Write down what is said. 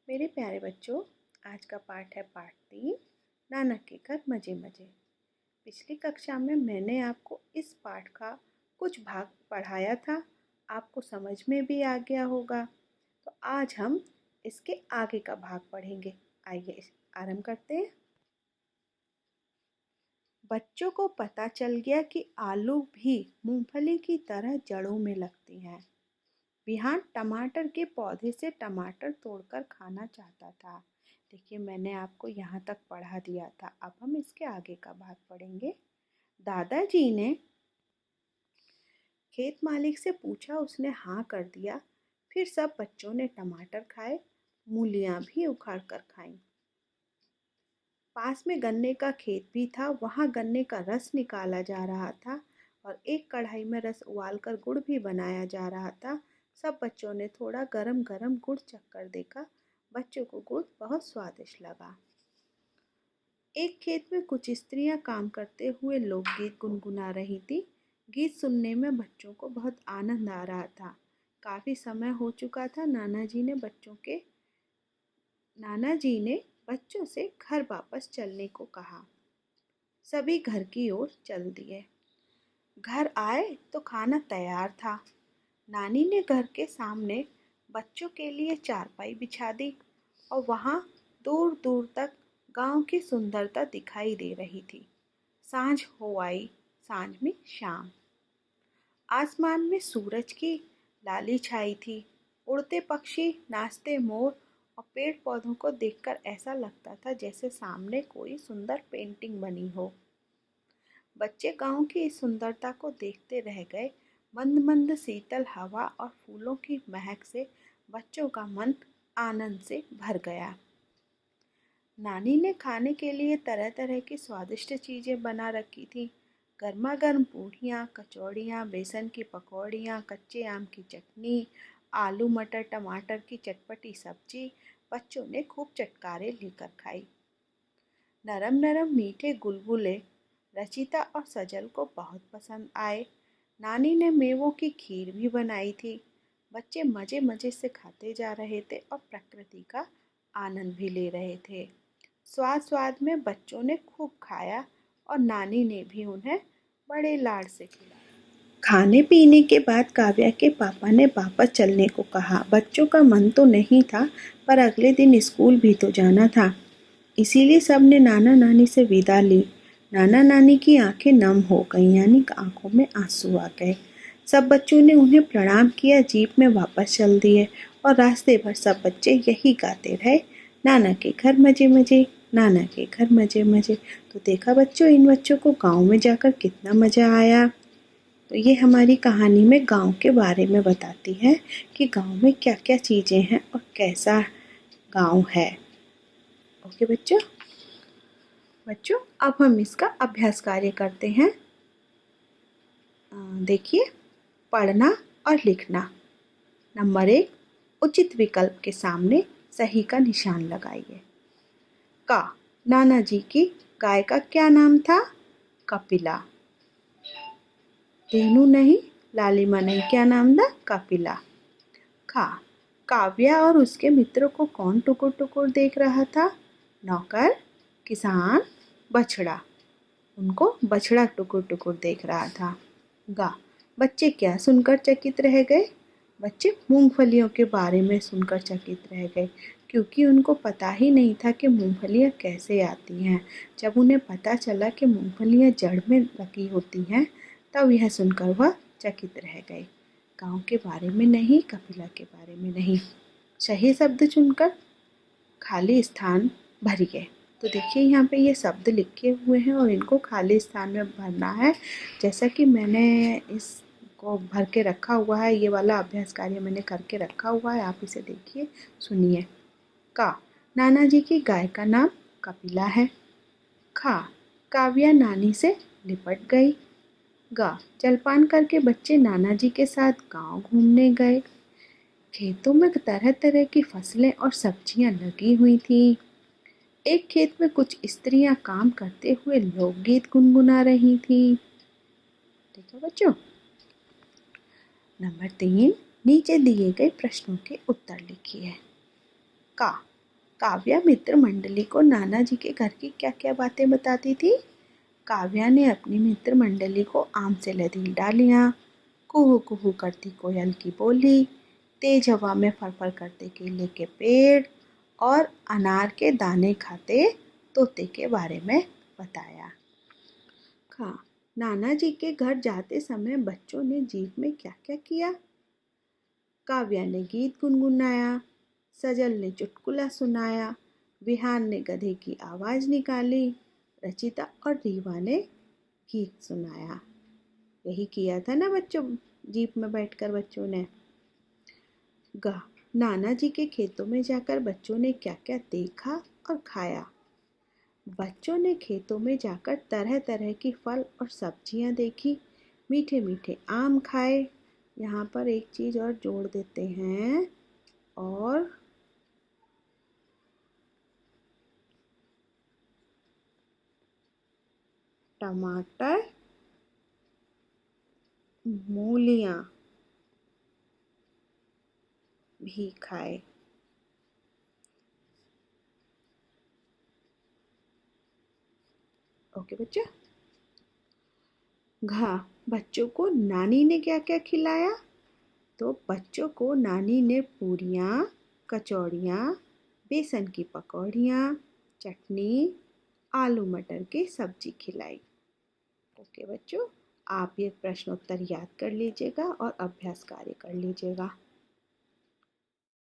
मेरे प्यारे बच्चों, आज का पाठ है पाठ 3, नाना के घर मजे मजे। पिछली कक्षा में मैंने आपको इस पाठ का कुछ भाग पढ़ाया था, आपको समझ में भी आ गया होगा। तो आज हम इसके आगे का भाग पढ़ेंगे। आइए आरंभ करते हैं। बच्चों को पता चल गया कि आलू भी मूंगफली की तरह जड़ों में लगती हैं। विहान टमाटर के पौधे से टमाटर तोड़कर खाना चाहता था। देखिए, मैंने आपको यहाँ तक पढ़ा दिया था। अब हम इसके आगे का भाग पढ़ेंगे। दादाजी ने खेत मालिक से पूछा, उसने हाँ कर दिया। फिर सब बच्चों ने टमाटर खाए, मूलियाँ भी उखाड़ कर खाईं। पास में गन्ने का खेत भी था, वहाँ गन्ने का रस निकाला जा रहा था और एक कढ़ाई में रस उबालकर गुड़ भी बनाया जा रहा था। सब बच्चों ने थोड़ा गरम गरम गुड़ चखकर देखा। बच्चों को गुड़ बहुत स्वादिष्ट लगा। एक खेत में कुछ स्त्रियां काम करते हुए लोकगीत गुनगुना रही थी। गीत सुनने में बच्चों को बहुत आनंद आ रहा था। काफी समय हो चुका था। नाना जी ने बच्चों से घर वापस चलने को कहा। सभी घर की ओर चल दिए। घर आए तो खाना तैयार था। नानी ने घर के सामने बच्चों के लिए चारपाई बिछा दी और वहाँ दूर दूर तक गांव की सुंदरता दिखाई दे रही थी। सांझ हो आई। सांझ में शाम। आसमान में सूरज की लाली छाई थी। उड़ते पक्षी, नाचते मोर और पेड़ पौधों को देखकर ऐसा लगता था जैसे सामने कोई सुंदर पेंटिंग बनी हो। बच्चे गांव की इस सुंदरता को देखते रह गए। मंद मंद शीतल हवा और फूलों की महक से बच्चों का मन आनंद से भर गया। नानी ने खाने के लिए तरह तरह की स्वादिष्ट चीजें बना रखी थी। गर्मा गर्म पूड़ियाँ, कचौड़ियाँ, बेसन की पकौड़ियाँ, कच्चे आम की चटनी, आलू मटर टमाटर की चटपटी सब्जी। बच्चों ने खूब चटकारे लेकर खाई। नरम नरम मीठे गुलगुले रचिता और सजल को बहुत पसंद आए। नानी ने मेवों की खीर भी बनाई थी। बच्चे मजे मजे से खाते जा रहे थे और प्रकृति का आनंद भी ले रहे थे। स्वाद स्वाद में बच्चों ने खूब खाया और नानी ने भी उन्हें बड़े लाड से खिलाया। खाने पीने के बाद काव्या के पापा ने वापस चलने को कहा। बच्चों का मन तो नहीं था, पर अगले दिन स्कूल भी तो जाना था। इसीलिए सब ने नाना नानी से विदा ली। नाना नानी की आंखें नम हो गईं, यानी आंखों में आंसू आ गए। सब बच्चों ने उन्हें प्रणाम किया, जीप में वापस चल दिए और रास्ते भर सब बच्चे यही गाते रहे, नाना के घर मजे मजे, नाना के घर मजे मजे। तो देखा बच्चों, इन बच्चों को गांव में जाकर कितना मजा आया। तो ये हमारी कहानी में गांव के बारे में बताती है कि गांव में क्या क्या चीजें हैं और कैसा गांव है। ओके बच्चों, अब हम इसका अभ्यास कार्य करते हैं। देखिए, पढ़ना और लिखना। नंबर 1, उचित विकल्प के सामने सही का निशान लगाइए। का, नाना जी की गाय का क्या नाम था? कपिला। धेनु नहीं, लालिमा नहीं, क्या नाम था? कपिला। खा, काव्या और उसके मित्रों को कौन टुकुर टुकुर देख रहा था? नौकर, किसान, बछड़ा। उनको बछड़ा टुकुर टुकुर देख रहा था। गा, बच्चे क्या सुनकर चकित रह गए? बच्चे मूंगफलियों के बारे में सुनकर चकित रह गए, क्योंकि उनको पता ही नहीं था कि मूंगफलियाँ कैसे आती हैं। जब उन्हें पता चला कि मूंगफलियाँ जड़ में लगी होती हैं, तब यह सुनकर वह चकित रह गए। गांव के बारे में नहीं, कपिला के बारे में नहीं। सही शब्द चुनकर खाली स्थान भरिए। तो देखिए, यहाँ पे ये शब्द लिखे हुए हैं और इनको खाली स्थान में भरना है। जैसा कि मैंने इसको भर के रखा हुआ है, ये वाला अभ्यास कार्य मैंने करके रखा हुआ है, आप इसे देखिए, सुनिए। का, नाना जी की गाय का नाम कपिला है। खा, काव्या नानी से लिपट गई। गा, जलपान करके बच्चे नाना जी के साथ गांव घूमने गए। खेतों में तरह तरह की फसलें और सब्जियां लगी हुई थी। एक खेत में कुछ स्त्रियां काम करते हुए लोकगीत गुनगुना रही थी। ठीक है बच्चों। नंबर 3, नीचे दिए गए प्रश्नों के उत्तर लिखिए। का, काव्या मित्र मंडली को नाना जी के घर की क्या क्या बातें बताती थी। काव्या ने अपनी मित्र मंडली को आम से लदी डालियाँ, कुहू कुहू करती कोयल की बोली, तेज हवा में फरफर करते केले के पेड़ और अनार के दाने खाते तोते के बारे में बताया। नाना जी के घर जाते समय बच्चों ने जीप में क्या क्या किया। काव्या ने गीत गुनगुनाया, सजल ने चुटकुला सुनाया, विहान ने गधे की आवाज निकाली, रचिता और रीवा ने गीत सुनाया। यही किया था ना बच्चों, जीप में बैठकर बच्चों ने। नाना जी के खेतों में जाकर बच्चों ने क्या क्या देखा और खाया। बच्चों ने खेतों में जाकर तरह तरह की फल और सब्जियां देखी, मीठे मीठे आम खाए। यहाँ पर एक चीज और जोड़ देते हैं, और टमाटर, मूलियां भी खाए। ओके बच्चा। बच्चों को नानी ने क्या क्या खिलाया। तो बच्चों को नानी ने पूरियाँ, कचौड़ियाँ, बेसन की पकौड़ियाँ, चटनी, आलू मटर की सब्जी खिलाई। ओके बच्चों, आप ये प्रश्नोत्तर याद कर लीजिएगा और अभ्यास कार्य कर लीजिएगा।